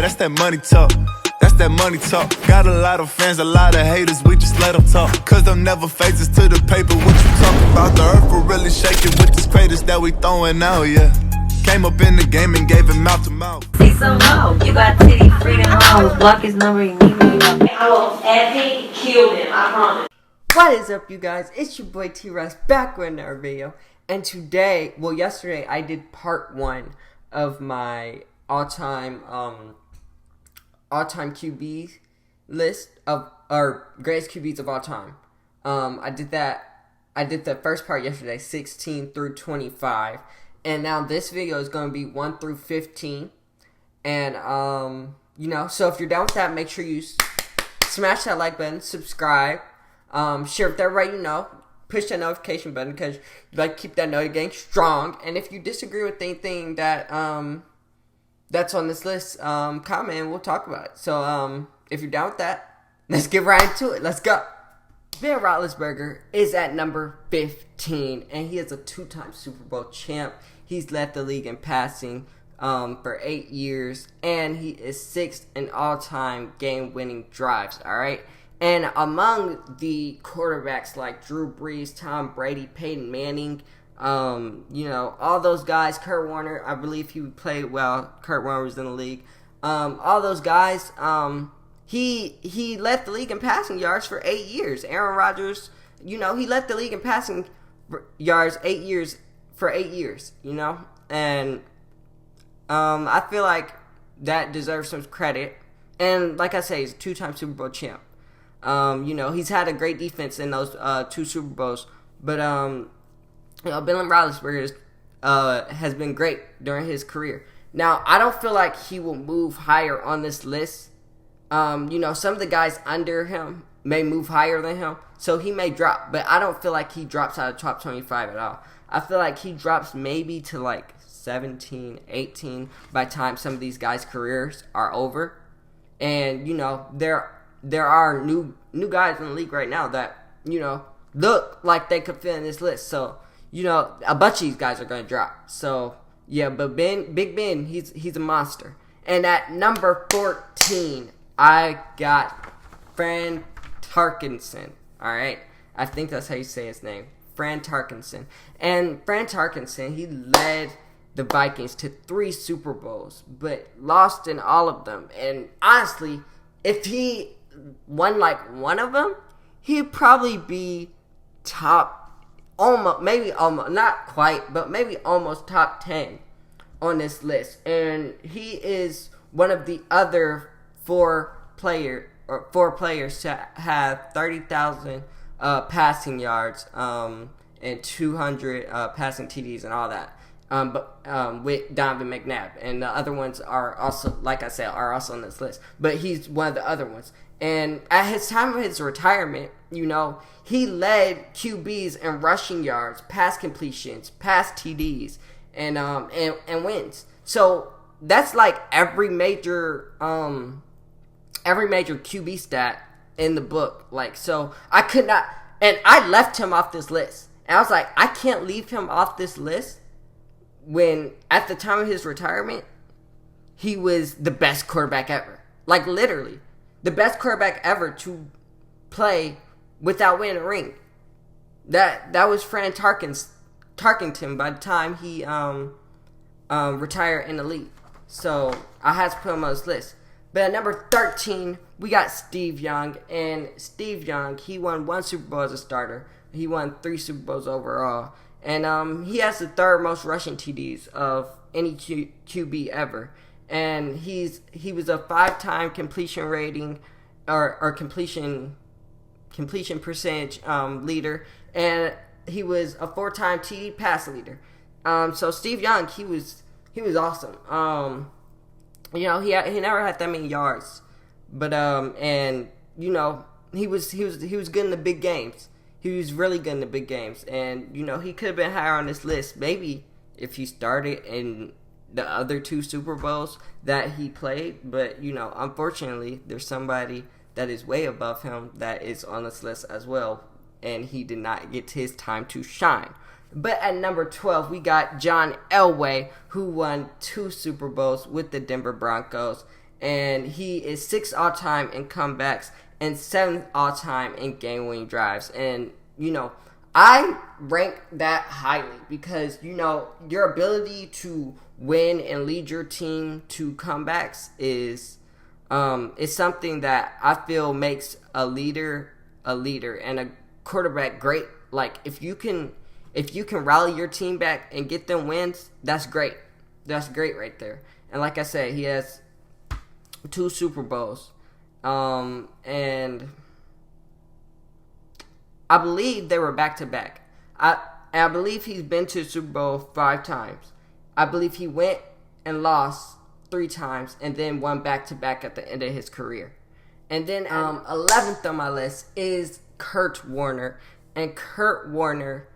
that's that money talk. That's that money talk. Got a lot of fans, a lot of haters, we just let them talk. Cause them never faces to the paper. What you talking about? The earth will really shaking with this craters that we throwing out, yeah. Came up in the game and gave him mouth to mouth. Say so low. You got titty freedom hoes. Block his number, you need me. I will epic kill him, I promise. What is up, you guys? It's your boy T-Russ back with another video. And today, yesterday I did part 1 of my all-time QB list of greatest QBs of all time. I did the first part yesterday, 16 through 25, and now this video is going to be 1 through 15. And so if you're down with that, make sure you smash that like button, subscribe, share with everybody, push that notification button because you like to keep that notification strong. And if you disagree with anything that that's on this list, comment and we'll talk about it. So if you're down with that, let's get right into it. Let's go. Ben Roethlisberger is at number 15, and he is a 2-time Super Bowl champ. He's led the league in passing for 8 years, and he is 6th in all-time game-winning drives, all right? And among the quarterbacks like Drew Brees, Tom Brady, Peyton Manning, all those guys, Kurt Warner, I believe he played well. Kurt Warner was in the league. All those guys, he led the league in passing yards for 8 years. Aaron Rodgers, he led the league in passing yards 8 years for 8 years, and I feel like that deserves some credit. And like I say, he's a 2-time Super Bowl champ. He's had a great defense in those 2 Super Bowls, but Ben Roethlisberger has been great during his career. Now, I don't feel like he will move higher on this list. Some of the guys under him may move higher than him, so he may drop. But I don't feel like he drops out of top 25 at all. I feel like he drops maybe to like 17, 18 by the time some of these guys' careers are over. And, there are new guys in the league right now that, look like they could fit in this list. So, a bunch of these guys are going to drop. So, yeah, but Big Ben, he's a monster. And at number 14, I got Fran Tarkenton, all right? I think that's how you say his name, Fran Tarkenton. And Fran Tarkenton, he led the Vikings to 3 Super Bowls, but lost in all of them. And honestly, if he won like one of them, he'd probably be not quite, but maybe almost top 10 on this list. And he is one of the other 4 players to have 30,000 passing yards and 200 passing TDs and all that. With Donovan McNabb, and the other ones are also, like I said, are also on this list. But he's one of the other ones. And at his time of his retirement, he led QBs in rushing yards, pass completions, pass TDs, and wins. So that's like every major QB stat in the book. Like, so I could not, and I left him off this list. And I was like, I can't leave him off this list when at the time of his retirement, he was the best quarterback ever. Like, literally, the best quarterback ever to play without winning a ring. That was Fran Tarkenton by the time he retired in the league. So I had to put him on this list. But at number 13, we got Steve Young. And Steve Young, he won 1 Super Bowl as a starter. He won 3 Super Bowls overall. And he has the 3rd most rushing TDs of any QB ever. And he was a 5-time completion rating or completion percentage leader. And he was a 4-time TD pass leader. So Steve Young, he was awesome. He never had that many yards, but he was good in the big games. He was really good in the big games, and he could have been higher on this list maybe if he started in the other 2 Super Bowls that he played. But unfortunately, there's somebody that is way above him that is on this list as well, and he did not get his time to shine. But at number 12, we got John Elway, who won 2 Super Bowls with the Denver Broncos. and he is 6th all-time in comebacks and 7th all-time in game-winning drives. And, I rank that highly because, your ability to win and lead your team to comebacks is something that I feel makes a leader and a quarterback great. Like, if you can rally your team back and get them wins, that's great. That's great right there. And like I said, he has 2 Super Bowls. And I believe they were back-to-back. I believe he's been to the Super Bowl 5 times. I believe he went and lost 3 times and then won back-to-back at the end of his career. And then 11th on my list is Kurt Warner. And Kurt Warner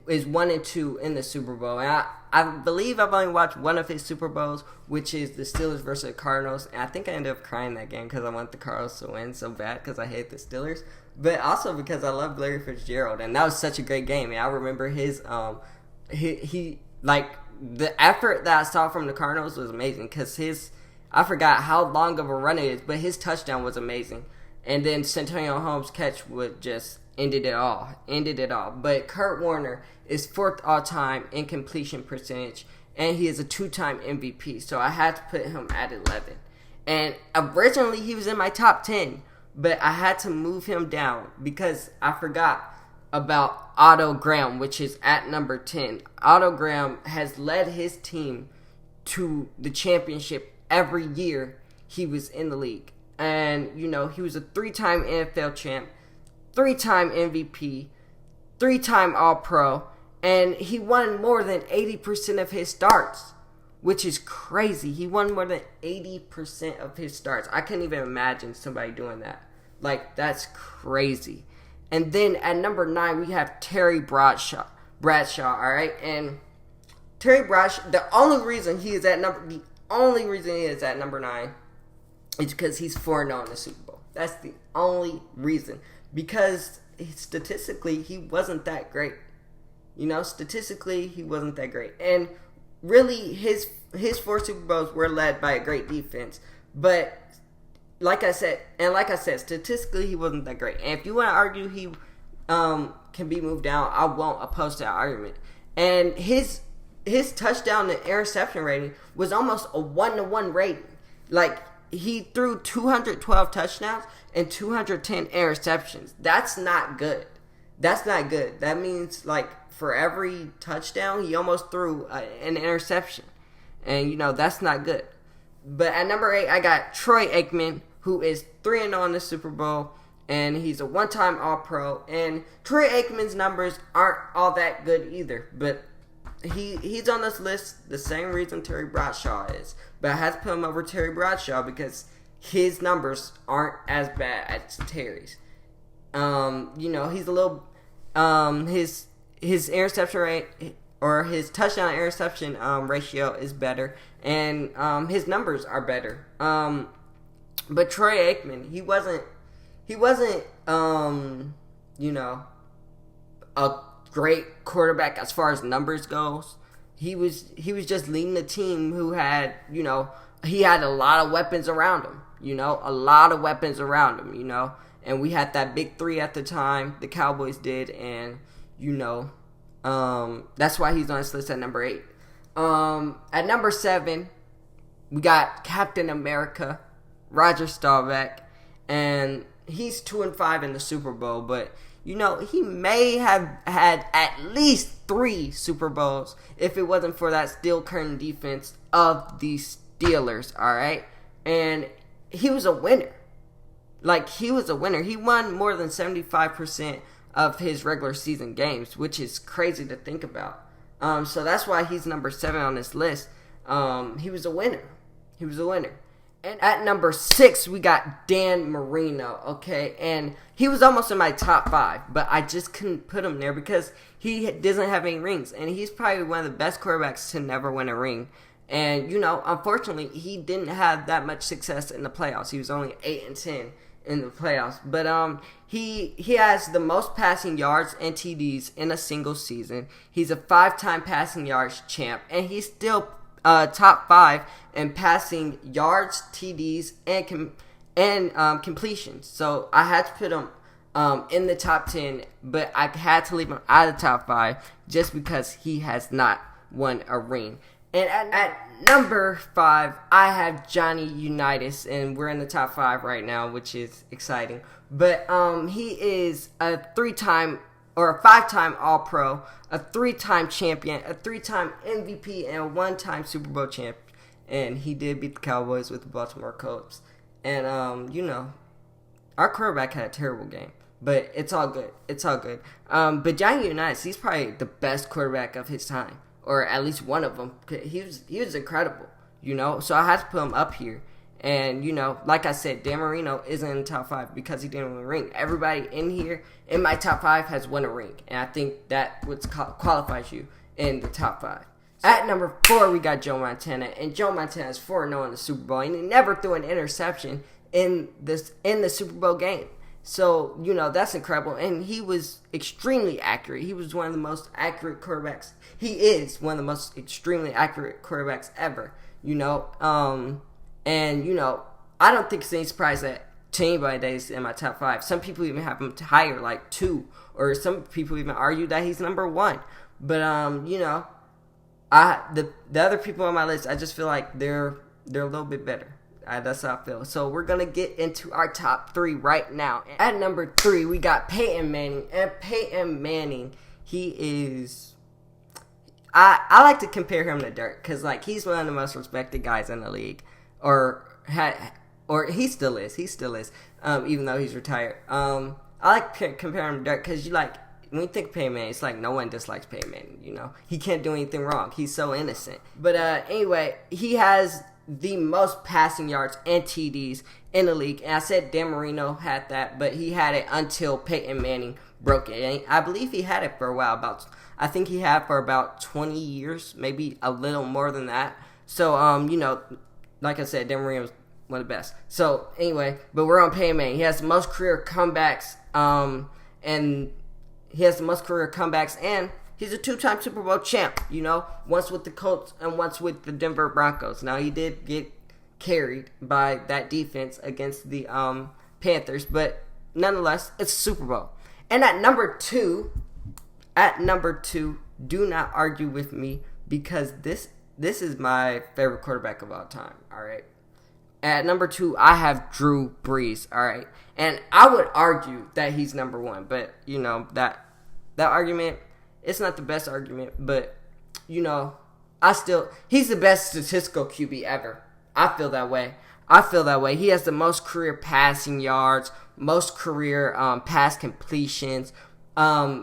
is 1 and 2 in the Super Bowl. And I believe I've only watched one of his Super Bowls, which is the Steelers versus the Cardinals. And I think I ended up crying that game because I want the Cardinals to win so bad because I hate the Steelers. But also because I love Larry Fitzgerald. And that was such a great game. And I remember his, the effort that I saw from the Cardinals was amazing because I forgot how long of a run it is, but his touchdown was amazing. And then Santonio Holmes' catch would just ended it all. But Kurt Warner is 4th all-time in completion percentage, and he is a 2-time MVP. So I had to put him at 11. And originally he was in my top 10, but I had to move him down because I forgot about Otto Graham, which is at number 10. Otto Graham has led his team to the championship every year he was in the league. And, he was a 3-time NFL champ, 3-time MVP, 3-time All-Pro, and he won more than 80% of his starts, which is crazy. He won more than 80% of his starts. I can't even imagine somebody doing that. Like, that's crazy. And then at number 9, we have Terry Bradshaw, all right? And Terry Bradshaw, the only reason he is at number 9 is because he's 4-0 in the Super Bowl. That's the only reason. Because statistically, he wasn't that great. Statistically, he wasn't that great. And really, his 4 Super Bowls were led by a great defense. But like I said, statistically, he wasn't that great. And if you want to argue he can be moved down, I won't oppose that argument. And his touchdown to interception rating was almost a 1-to-1 rating. Like, he threw 212 touchdowns and 210 interceptions. That's not good. That means, like, for every touchdown, he almost threw an interception. And, that's not good. But at number 8, I got Troy Aikman, who is 3-0 in the Super Bowl, and he's a 1-time All-Pro. And Troy Aikman's numbers aren't all that good either, but he's on this list the same reason Terry Bradshaw is. But I had to put him over Terry Bradshaw because his numbers aren't as bad as Terry's. He's a little his interception rate or his touchdown interception ratio is better, and his numbers are better. But Troy Aikman, he wasn't a great quarterback as far as numbers goes. He was just leading the team who had, he had a lot of weapons around him, and we had that big 3 at the time, the Cowboys did, and, that's why he's on this list at number 8. At number 7, we got Captain America, Roger Staubach, and he's 2-5 in the Super Bowl, but he may have had at least 3 Super Bowls if it wasn't for that steel curtain defense of the Steelers, all right? And he was a winner. He won more than 75% of his regular season games, which is crazy to think about. So that's why he's number 7 on this list. He was a winner. And at number 6, we got Dan Marino, okay? And he was almost in my top 5, but I just couldn't put him there because he doesn't have any rings. And he's probably one of the best quarterbacks to never win a ring. And, unfortunately, he didn't have that much success in the playoffs. He was only 8-10 in the playoffs. But he has the most passing yards and TDs in a single season. He's a 5-time passing yards champ, and he's still top 5 in passing yards, TDs, and completions. So I had to put him in the top 10, but I had to leave him out of the top 5 just because he has not won a ring. And at number 5, I have Johnny Unitas, and we're in the top 5 right now, which is exciting. But he is a 3-time or a 5-time All-Pro, a 3-time champion, a 3-time MVP, and a 1-time Super Bowl champ. And he did beat the Cowboys with the Baltimore Colts. And our quarterback had a terrible game, but it's all good. It's all good. But Johnny Unitas, he's probably the best quarterback of his time, or at least one of them. He was incredible, So I had to put him up here. And, like I said, Dan Marino isn't in the top 5 because he didn't win a ring. Everybody in here, in my top 5, has won a ring. And I think that qualifies you in the top 5. At number 4, we got Joe Montana. And Joe Montana is 4-0 in the Super Bowl. And he never threw an interception in the Super Bowl game. So, that's incredible. And he was extremely accurate. He was one of the most accurate quarterbacks. He is one of the most extremely accurate quarterbacks ever, And, I don't think it's any surprise that to anybody that he's in my top 5. Some people even have him higher, like 2. Or some people even argue that he's number 1. But, the other people on my list, I just feel like they're a little bit better. That's how I feel. So we're going to get into our top 3 right now. At number 3, we got Peyton Manning. And Peyton Manning, he is... I like to compare him to Dirk because, he's one of the most respected guys in the league. Or he still is. He still is, even though he's retired. I like to compare him to Dirk because when you think of Peyton Manning, it's like no one dislikes Peyton Manning, He can't do anything wrong. He's so innocent. But anyway, he has the most passing yards and TDs in the league. And I said Dan Marino had that, but he had it until Peyton Manning broke it. And I believe he had it for a while. I think he had for about 20 years, maybe a little more than that. So, like I said, Dan Marino was one of the best. So, anyway, but we're on Peyton Manning. He has the most career comebacks, and he's a 2-time Super Bowl champ, once with the Colts and once with the Denver Broncos. Now, he did get carried by that defense against the Panthers, but nonetheless, it's a Super Bowl. And at number 2, do not argue with me because this is my favorite quarterback of all time, all right? At number 2, I have Drew Brees, all right? And I would argue that he's number 1, but, that argument, it's not the best argument, but, he's the best statistical QB ever. I feel that way. He has the most career passing yards, most career pass completions.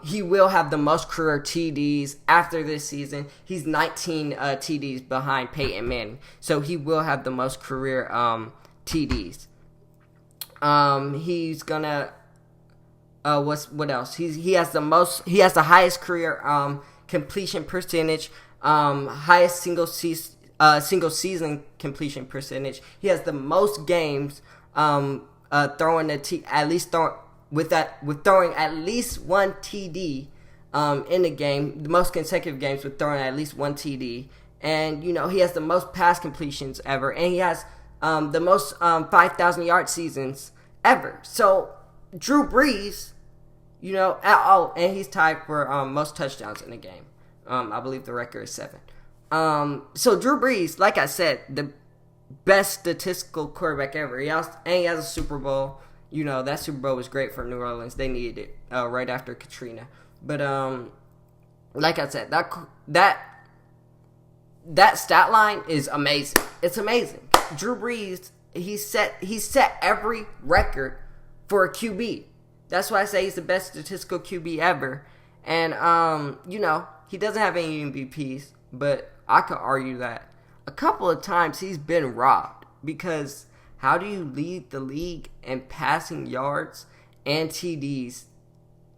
He will have the most career TDs after this season. He's 19 TDs behind Peyton Manning, so he will have the most career TDs. He's gonna what else? He has the highest career completion percentage, highest single season completion percentage. He has the most games throwing with throwing at least one TD in the game, the most consecutive games with throwing at least one TD. And, he has the most pass completions ever. And he has the most 5,000 yard seasons ever. So, Drew Brees, and he's tied for most touchdowns in the game. I believe the record is 7. So, Drew Brees, like I said, the best statistical quarterback ever. He has a Super Bowl. That Super Bowl was great for New Orleans. They needed it right after Katrina. But like I said, that stat line is amazing. It's amazing. Drew Brees, he set every record for a QB. That's why I say he's the best statistical QB ever. And he doesn't have any MVPs, but I could argue that a couple of times he's been robbed because how do you lead the league in passing yards and TDs,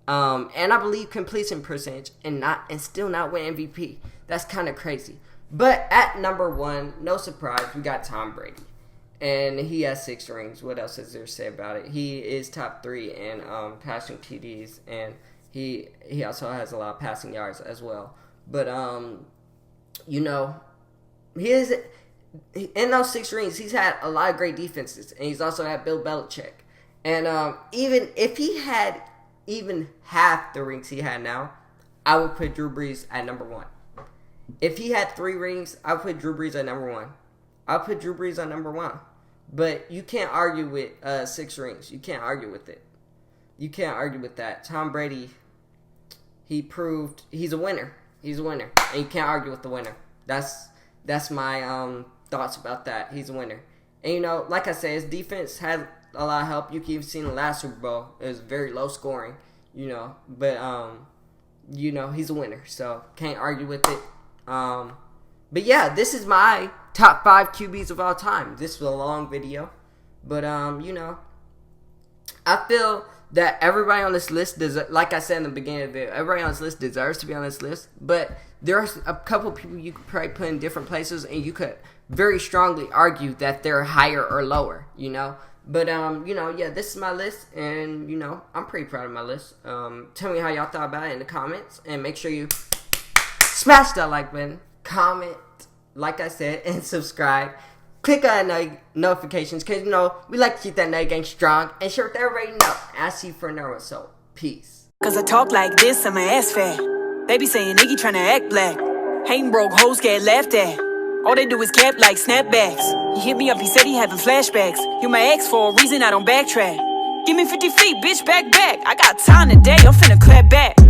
and I believe completion percentage, and still not win MVP? That's kind of crazy. But at number 1, no surprise, we got Tom Brady, and he has 6 rings. What else is there to say about it? He is top 3 in passing TDs, and he also has a lot of passing yards as well. But in those 6 rings, he's had a lot of great defenses, and he's also had Bill Belichick. And even if he had even half the rings he had now, I would put Drew Brees at number 1. If he had 3 rings, I would put Drew Brees at number 1. I'll put Drew Brees at number 1. But you can't argue with 6 rings. You can't argue with it. You can't argue with that. Tom Brady, he proved he's a winner. He's a winner, and you can't argue with the winner. That's my thoughts about that. He's a winner, and like I said, his defense had a lot of help. You can even see in the last Super Bowl, it was very low scoring. But he's a winner, so can't argue with it. But yeah, this is my top 5 QBs of all time. This was a long video, but I feel that everybody on this list deserves, like I said in the beginning of the video, everybody on this list deserves to be on this list. But there's a couple people you could probably put in different places, and you could very strongly argue that they're higher or lower. But yeah, this is my list, and I'm pretty proud of my list. Tell me how y'all thought about it in the comments, and make sure you smash that like button, comment, like I said, and subscribe. Click on notifications, because, we like to keep that night game strong and sure that everybody know. I see you for another one, so peace. Cause I talk like this, I'm an ass fat. They be saying nigga tryna act black. Hating broke hoes get laughed at. All they do is cap like snapbacks. He hit me up, he said he having flashbacks. You my ex for a reason, I don't backtrack. Give me 50 feet, bitch, back. I got time today, I'm finna clap back.